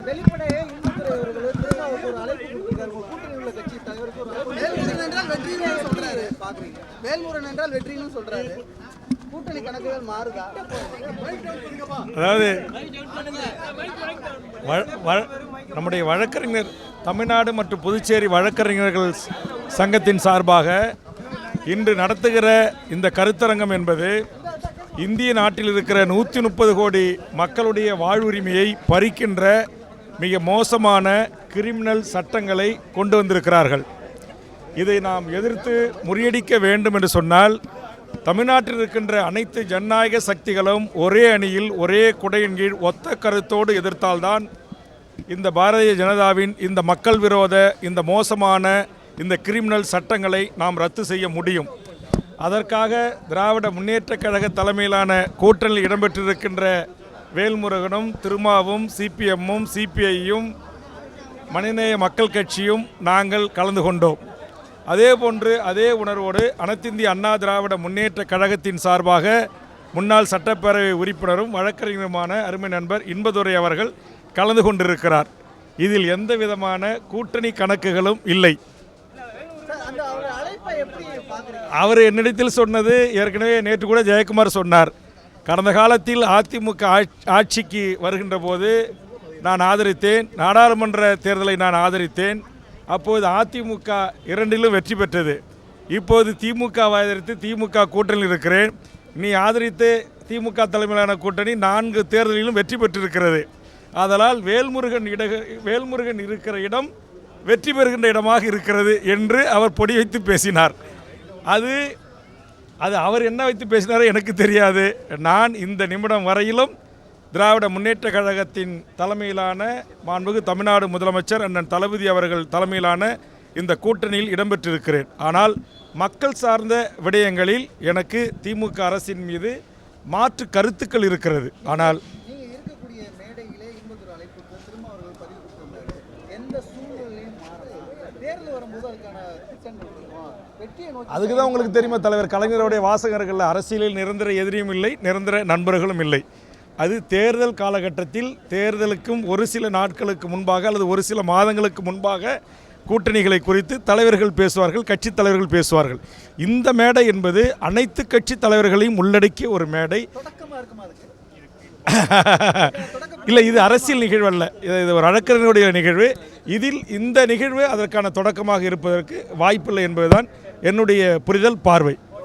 வெளிப்படையே இந்துத்துறை அவர்கள் திருமாவுக்கு ஒரு அழைப்பு கொடுத்திருக்காரு. கூட்டணி உள்ள கட்சி தலைவருக்கு ஒரு அழைப்பு. வேல்முருகன் என்றால் வெற்றின்னு சொல்றாரு. பாக்குறீங்க, வேல்முருகன் என்றால் வெற்றின்னு சொல்றாரு. கூட்டணி கணக்குகள் மாறுதா? அதாவது நம்முடைய வழக்கறிஞர் தமிழ்நாடு மற்றும் புதுச்சேரி வழக்கறிஞர்கள் சங்கத்தின் சார்பாக இன்று நடத்துகிற இந்த கருத்தரங்கம் என்பது இந்திய நாட்டில் இருக்கிற 130 கோடி மக்களுடைய வாழ்வுரிமையை பறிக்கின்ற மிக மோசமான கிரிமினல் சட்டங்களை கொண்டு வந்திருக்கிறார்கள். இதை நாம் எதிர்த்து முறியடிக்க வேண்டும் என்று சொன்னால் தமிழ்நாட்டில் இருக்கின்ற அனைத்து ஜனநாயக சக்திகளும் ஒரே அணியில் ஒரே குடையின் கீழ் ஒத்த கருத்தோடு எதிர்த்தால்தான் இந்த பாரதிய ஜனதாவின் இந்த மக்கள் விரோத இந்த மோசமான இந்த கிரிமினல் சட்டங்களை நாம் ரத்து செய்ய முடியும். அதற்காக திராவிட முன்னேற்றக் கழக தலைமையிலான கூட்டணியில் இடம்பெற்றிருக்கின்ற வேல்முருகனும் திருமாவும் சிபிஎம்மும் சிபிஐயும் மனிதநேய மக்கள் கட்சியும் நாங்கள் கலந்து கொண்டோம். அதே போன்று அதே உணர்வோடு அனைத்திந்திய அண்ணா திராவிட முன்னேற்றக் கழகத்தின் சார்பாக முன்னாள் சட்டப்பேரவை உறுப்பினரும் வழக்கறிஞருமான அருமை நண்பர் இன்பதுரை அவர்கள் கலந்து கொண்டிருக்கிறார். இதில் எந்த விதமான கூட்டணி கணக்குகளும் இல்லை. அவர் என்னிடத்தில் சொன்னது ஏற்கனவே நேற்று கூட ஜெயக்குமார் சொன்னார். கடந்த காலத்தில் அதிமுக ஆட்சிக்கு வருகின்ற போது நான் ஆதரித்தேன், நாடாளுமன்ற தேர்தலை நான் ஆதரித்தேன். அப்போது அதிமுக 2லும் வெற்றி பெற்றது. இப்போது திமுகவை ஆதரித்து திமுக கூட்டணியில் இருக்கிறேன். நீ ஆதரித்து திமுக தலைமையிலான கூட்டணி 4 தேர்தலிலும் வெற்றி பெற்றிருக்கிறது. அதனால் வேல்முருகன் இருக்கிற இடம் வெற்றி பெறுகின்ற இடமாக இருக்கிறது என்று அவர் பொடி வைத்து பேசினார். அது அவர் என்ன வைத்து பேசினாரோ எனக்கு தெரியாது. நான் இந்த நிமிடம் வரையிலும் திராவிட முன்னேற்றக் கழகத்தின் தலைமையிலான மாண்புமிகு தமிழ்நாடு முதலமைச்சர் அண்ணன் தளபதி அவர்கள் தலைமையிலான இந்த கூட்டணியில் இடம்பெற்றிருக்கிறேன். ஆனால் மக்கள் சார்ந்த விடயங்களில் எனக்கு திமுக அரசின் மீது மாற்று கருத்துக்கள் இருக்கிறது. ஆனால் அதுக்கு தான் உங்களுக்கு தெரியுமா தலைவர் கலைஞருடைய வாசகர்கள் அரசியலில் நிரந்தர எதிரியும் இல்லை, நிரந்தர நண்பர்களும் இல்லை. அது தேர்தல் காலகட்டத்தில் தேர்தலுக்கும் ஒரு சில நாட்களுக்கு முன்பாக அல்லது ஒரு சில மாதங்களுக்கு முன்பாக கூட்டணிகளை குறித்து தலைவர்கள் பேசுவார்கள், கட்சி தலைவர்கள் பேசுவார்கள். இந்த மேடை என்பது அனைத்து கட்சி தலைவர்களையும் உள்ளடக்கிய ஒரு மேடை. இல்லை, இது அரசியல் நிகழ்வு அல்ல, இது ஒரு வழக்கறிஞருடைய நிகழ்வு. இதில் இந்த நிகழ்வு அதற்கான தொடக்கமாக இருப்பதற்கு வாய்ப்பில்லை என்பதுதான் என்னுடைய புரிதல், பார்வை.